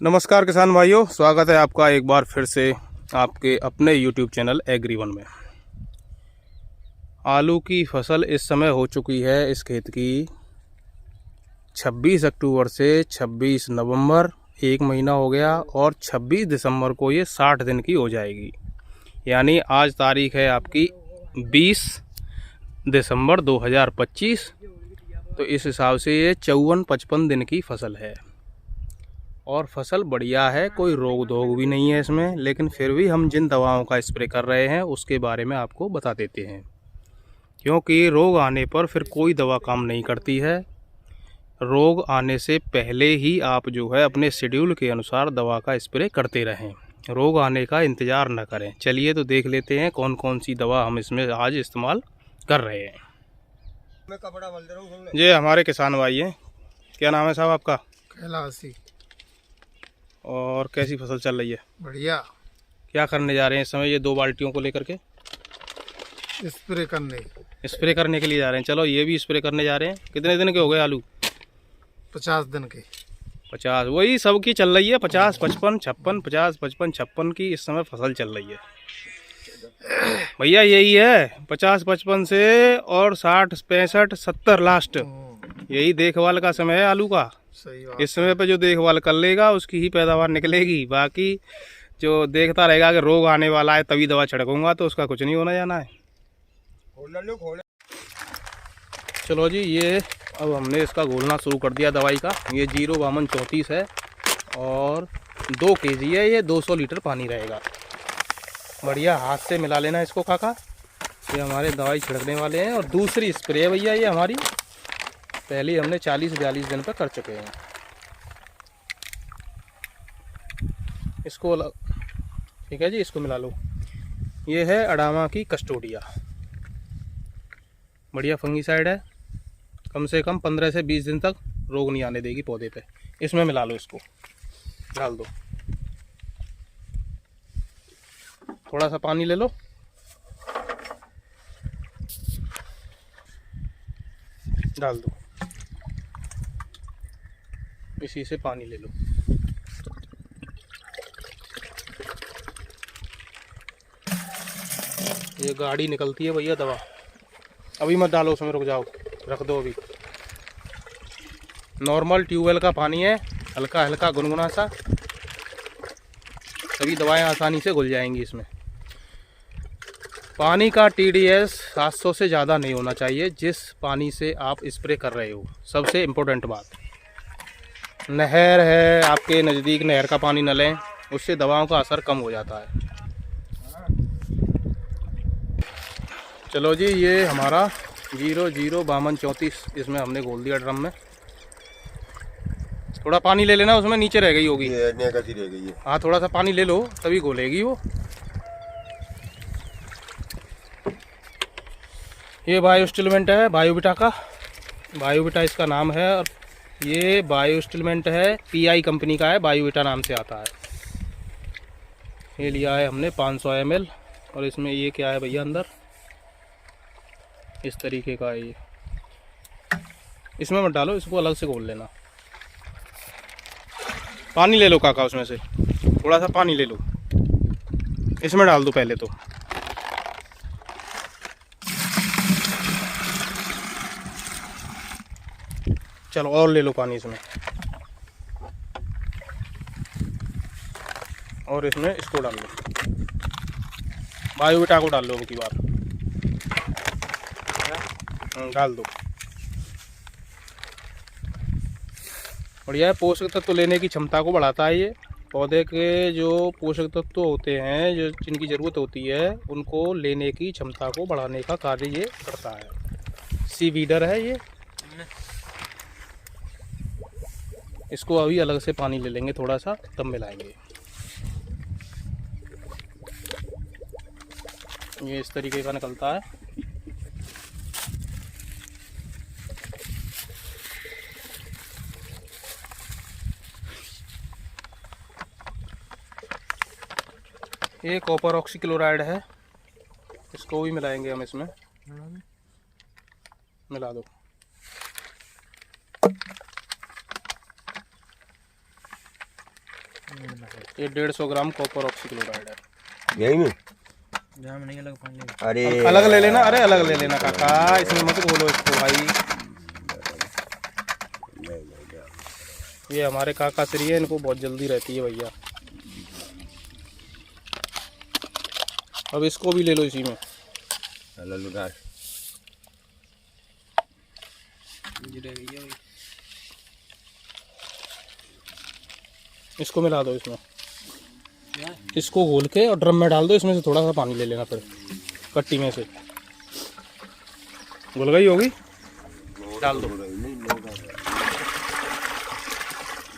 नमस्कार किसान भाइयों, स्वागत है आपका एक बार फिर से आपके अपने YouTube चैनल एग्री1 में। आलू की फसल इस समय हो चुकी है इस खेत की 26 अक्टूबर से 26 नवंबर, एक महीना हो गया और 26 दिसंबर को ये 60 दिन की हो जाएगी। यानी आज तारीख है आपकी 20 दिसंबर 2025। तो इस हिसाब से ये 54-55 दिन की फसल है और फसल बढ़िया है, कोई रोग धोग भी नहीं है इसमें। लेकिन फिर भी हम जिन दवाओं का स्प्रे कर रहे हैं उसके बारे में आपको बता देते हैं, क्योंकि रोग आने पर फिर कोई दवा काम नहीं करती है। रोग आने से पहले ही आप जो है अपने शेड्यूल के अनुसार दवा का स्प्रे करते रहें, रोग आने का इंतज़ार न करें। चलिए तो देख लेते हैं कौन कौन सी दवा हम इसमें आज इस्तेमाल कर रहे हैं। ये हमारे किसान भाई हैं। क्या नाम है साहब आपका? कैलाशी। और कैसी फसल चल रही है? बढ़िया। क्या करने जा रहे हैं इस समय ये 2 बाल्टियों को लेकर के? स्प्रे करने के लिए जा रहे हैं। चलो ये भी स्प्रे करने जा रहे हैं। कितने दिन के हो गए आलू? 50 दिन के। 50, वही सबकी चल रही है। 50, 55, 56, 50, 55, 56 की इस समय फसल चल रही है भैया। यही है 50, 55 से और 60, 65, 70 लास्ट, यही देखभाल का समय है आलू का। सही बात। इस समय पे जो देखभाल कर लेगा उसकी ही पैदावार निकलेगी। बाकी जो देखता रहेगा कि रोग आने वाला है तभी दवा छिड़कूंगा, तो उसका कुछ नहीं होना जाना है। चलो जी, ये अब हमने इसका घोलना शुरू कर दिया दवाई का। ये 0-52-34 है और 2 kg है। ये 200 लीटर पानी रहेगा। बढ़िया हाथ से मिला लेना इसको काका। ये हमारे दवाई छिड़कने वाले हैं और दूसरी स्प्रे है भैया ये हमारी। पहले हमने 40-42 दिन पर कर चुके हैं इसको। ठीक है जी, इसको मिला लो। ये है अडामा की कस्टोडिया, बढ़िया फंगीसाइड है। कम से कम 15 से 20 दिन तक रोग नहीं आने देगी पौधे पे। इसमें मिला लो, इसको डाल दो। थोड़ा सा पानी ले लो। डाल दो, इसी से पानी ले लो। ये गाड़ी निकलती है भैया दवा। अभी मत डालो उसमें, रुक जाओ, रख दो अभी। नॉर्मल ट्यूबवेल का पानी है, हल्का हल्का गुनगुना सा। सभी दवाएं आसानी से घुल जाएंगी इसमें। पानी का TDS 700 से ज़्यादा नहीं होना चाहिए जिस पानी से आप स्प्रे कर रहे हो। सबसे इम्पोर्टेंट बात, नहर है आपके नज़दीक, नहर का पानी न लें, उससे दवाओं का असर कम हो जाता है। चलो जी, ये हमारा 0-0-52-34 इसमें हमने घोल दिया ड्रम में। थोड़ा पानी ले लेना, उसमें नीचे रह गई होगी, कैसी रह गई है। हाँ थोड़ा सा पानी ले लो तभी घोलेगी वो। ये बायो स्टिलमेंट है बायोविटा का। बायोविटा इसका नाम है और ये बायो स्टिलमेंट है, PI कंपनी का है, बायोविटा नाम से आता है। ये लिया है हमने 500 ml और इसमें ये क्या है भैया अंदर, इस तरीके का है ये। इसमें मत डालो, इसको अलग से घोल लेना। पानी ले लो काका, उसमें से थोड़ा सा पानी ले लो, इसमें डाल दो पहले तो। चलो और ले लो पानी इसमें, और इसमें इसको डाल लो, बायोविटा को डाल लो की बार। डाल दो। बढ़िया है, पोषक तत्व लेने की क्षमता को बढ़ाता है ये। पौधे के जो पोषक तत्व होते हैं, जो जिनकी ज़रूरत होती है, उनको लेने की क्षमता को बढ़ाने का कार्य ये करता है। सीवीडर है ये। इसको अभी अलग से पानी ले लेंगे थोड़ा सा, तब मिलाएंगे। ये इस तरीके का निकलता है। ये कॉपर ऑक्सीक्लोराइड है, इसको भी मिलाएंगे हम इसमें। मिला दो। ये 150 ग्राम कॉपर ऑक्सीक्लोराइड है। यही में नहीं अलग पानी अरे अलग ले लेना, अरे अलग ले लेना काका, इसमें मत बोलो इसको भाई। ये हमारे काका श्री है, इनको बहुत जल्दी रहती है भैया। अब इसको भी ले लो इसी में। इसको मिला दो इसमें, इसको घोल के और ड्रम में डाल दो। इसमें से थोड़ा सा पानी ले लेना फिर कट्टी में से। घुल गई होगी, डाल दो।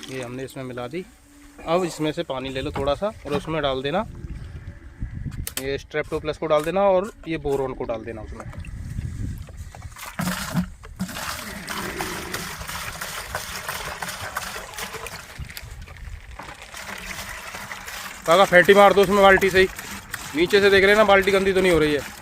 ये हमने इसमें मिला दी। अब इसमें से पानी ले लो थोड़ा सा और उसमें डाल देना ये स्ट्रेप्टोप्लस को डाल देना और ये बोरोन को डाल देना उसमें। काका फैटी मार दो उसमें बाल्टी से ही, नीचे से देख लेना बाल्टी गंदी तो नहीं हो रही है।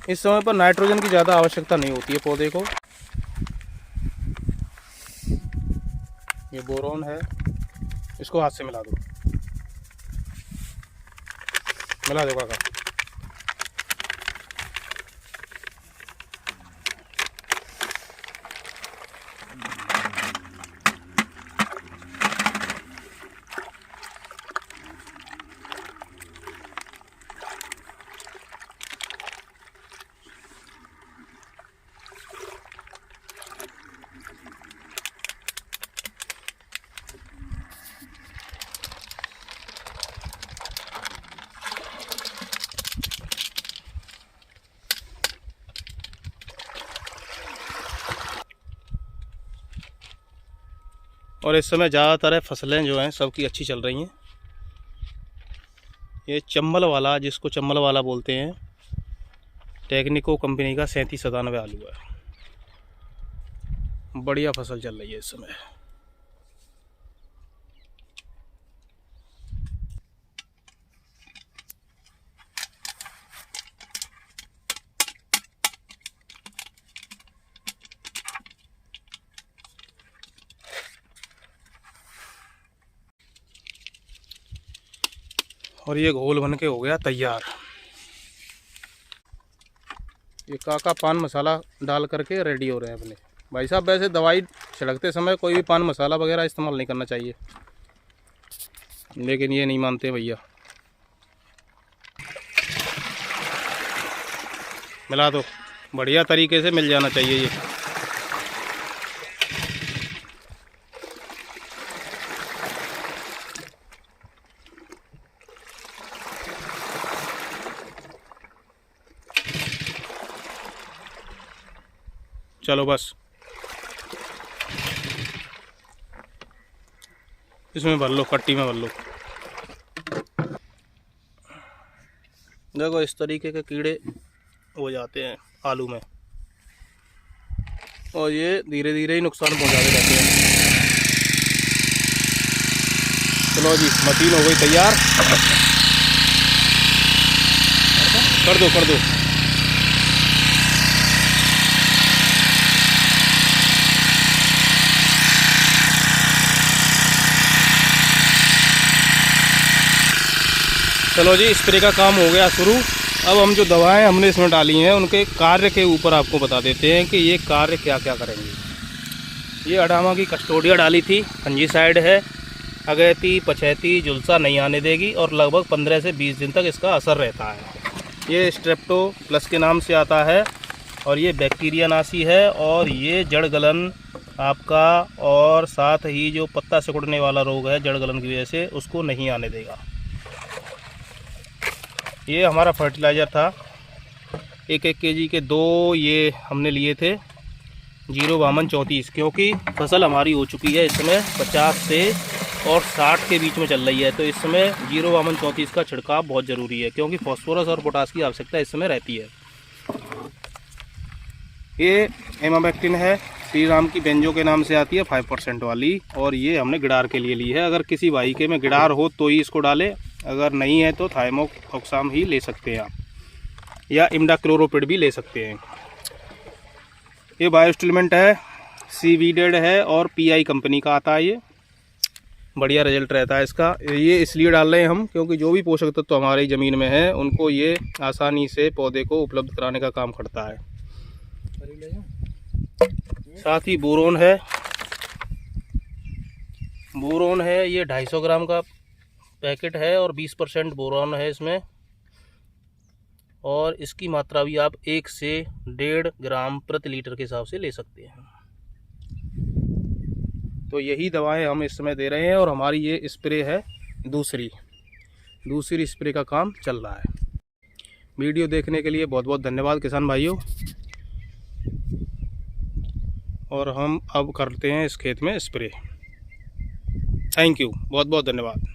इस समय पर नाइट्रोजन की ज़्यादा आवश्यकता नहीं होती है पौधे को। ये बोरोन है, इसको हाथ से मिला दो, मिला दो काका। और इस समय ज़्यादातर फसलें जो हैं सबकी अच्छी चल रही हैं। ये चंबल वाला, जिसको चंबल वाला बोलते हैं, टेक्निको कंपनी का 3797 आलू है। बढ़िया फसल चल रही है इस समय। और ये घोल बन के हो गया तैयार। ये काका पान मसाला डाल करके रेडी हो रहे हैं अपने। भाई साहब वैसे दवाई छिड़कते समय कोई भी पान मसाला वगैरह इस्तेमाल नहीं करना चाहिए, लेकिन ये नहीं मानते भैया। मिला दो, बढ़िया तरीके से मिल जाना चाहिए ये। चलो बस इसमें भर लो, कट्टी में भर लो। देखो इस तरीके के कीड़े हो जाते हैं आलू में, और ये धीरे धीरे ही नुकसान पहुंचाते रहते हैं। चलो जी, मशीन हो गई तैयार। कर दो कर दो। चलो जी, स्प्रे का काम हो गया शुरू। अब हम जो दवाएं हमने इसमें डाली हैं उनके कार्य के ऊपर आपको बता देते हैं कि ये कार्य क्या क्या करेंगे। ये अडामा की कस्टोडिया डाली थी, फंजीसाइड है, अगैती पछैती झुलसा नहीं आने देगी और लगभग 15 से 20 दिन तक इसका असर रहता है। ये स्ट्रेप्टो प्लस के नाम से आता है और ये बैक्टीरिया नाशी है, और ये जड़ गलन आपका और साथ ही जो पत्ता सिकुड़ने वाला रोग है जड़ गलन की वजह से, उसको नहीं आने देगा। ये हमारा फर्टिलाइज़र था, 1-1 केजी के 2 ये हमने लिए थे 05234, क्योंकि फसल हमारी हो चुकी है इस समय 50 से और 60 के बीच में चल रही है। तो इस समय 05234 का छिड़काव बहुत ज़रूरी है, क्योंकि फॉस्फोरस और पोटास की आवश्यकता इस समय रहती है। ये एमामेक्टिन है, श्री राम की बेंजो के नाम से आती है 5% वाली, और ये हमने गिडार के लिए ली है। अगर किसी भाई के में गिडार हो तो ही इसको डालें, अगर नहीं है तो थाइमोक्साम ही ले सकते हैं आप, या इमिडाक्लोरोपिड भी ले सकते हैं। ये बायोस्टिमुलेंट है, सीवीडेड है और पीआई कंपनी का आता है। ये बढ़िया रिजल्ट रहता है इसका। ये इसलिए डाल रहे हैं हम क्योंकि जो भी पोषक तत्व तो हमारी ज़मीन में है उनको ये आसानी से पौधे को उपलब्ध कराने का काम करता है। साथ ही बोरोन है, बोरोन है ये 250 ग्राम का पैकेट है और 20% बोरोन है इसमें, और इसकी मात्रा भी आप 1 से 1.5 ग्राम प्रति लीटर के हिसाब से ले सकते हैं। तो यही दवाएं हम इस समय दे रहे हैं, और हमारी ये स्प्रे है दूसरी स्प्रे का काम चल रहा है। वीडियो देखने के लिए बहुत बहुत धन्यवाद किसान भाइयों, और हम अब करते हैं इस खेत में स्प्रे। थैंक यू, बहुत बहुत धन्यवाद।